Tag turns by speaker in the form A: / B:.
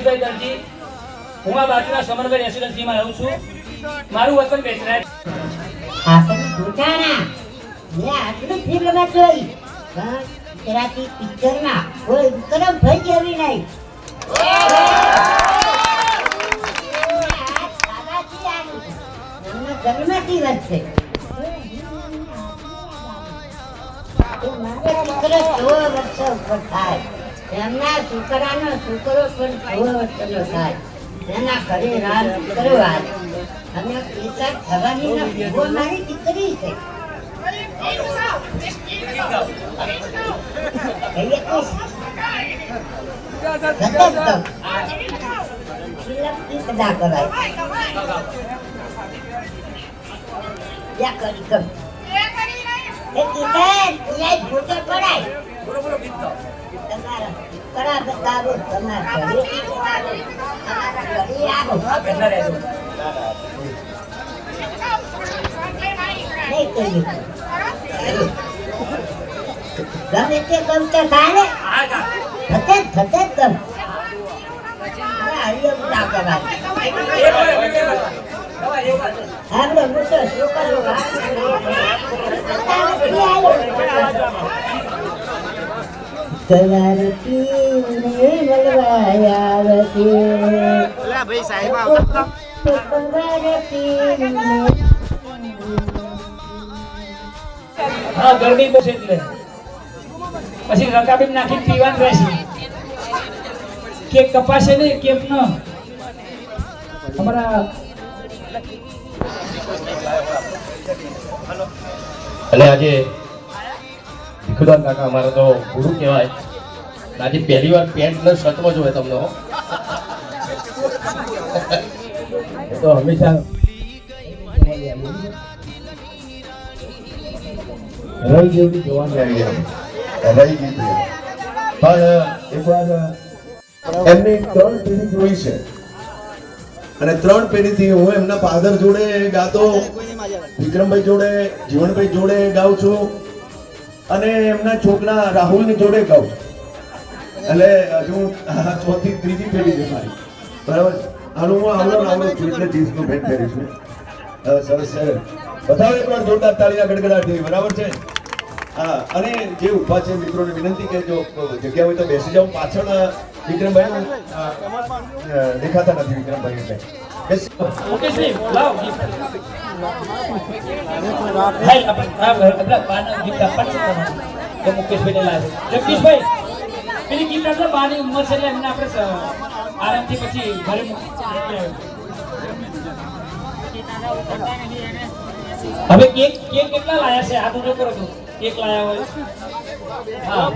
A: રમેશભાઈ દરજી, હું આ બાજુના સમન્વય રેસિડેન્સીમાં રહું છું. મારું વતન બેચરાજ.
B: આપણે ભૂટાના લે આટલું ફિલ્મમાં જોઈ પણ ગુજરાતી પિક્ચરમાં કોઈ વિક્રમ ભાઈ જેવી નહીં. જન્મદિવસ છે. મારો દીકરો 100 વર્ષ ઉપર થાય. એમના છોકરાનો છોકરો પણ 100 વર્ષનો થાય. એના ઘરે રાત કરવા અને પેટા થવાની ભૂવો મારી દીકરી છે. ગમે તે ગમ તો થાય ફતે ફતે ગમ આપણે મોટો છોકરો
A: હા ગરમી બહુ છે એટલે પછી રકાબી નાખી પીવાનું રહેશે. કેક કપાશે ને કેક નો અમારા
C: એટલે આજે ભીખુદાન કાકા અમારા તો ગુરુ કહેવાય. આજે પહેલી વાર પેન્ટ ને શર્ટમાં જોવે તમને તો હંમેશા રહી જેવી જોવાની આવી રહી ગઈ પણ એકવાર એમની 3 પેઢી જોઈ છે અને 3 પેઢીથી હું એમના ફાધર જોડે ગાતો, વિક્રમભાઈ જોડે, જીવનભાઈ જોડે ગાઉં છું અને એમના છોકરા રાહુલની જોડે ગાઉં છું. એટલે હજુ 4થી 3જી પેઢી છે મારી. બરાબર. આનું હું આવડું છું એટલે જીન્સનું પેન્ટ પહેરીશ ને. સરસ છે. બતાવો એકવાર જોરદાર તાળીના ગડગડાટથી. બરાબર છે. હા. અને જે ઊભા છે મિત્રોને વિનંતી કે જો જગ્યા હોય તો બેસી જાઓ. પાછળ વિક્રમભાઈ દેખાતા નથી. વિક્રમભાઈ એટલે
A: મુકેશભાઈ લાવ ગિફ્ટ. હાલ આપણે બાના ગિફ્ટ આપવાનું છે તો મુકેશભાઈને લાવે. જગદીશભાઈ પેલી ગિફ્ટ આપણે બાની ઉંમર છે એટલે એમને આપણે આરામથી પછી ઘરે હવે કેક કેટલા લાયા છે? આ તો જો કરો તો કેક લાયા હોય. હા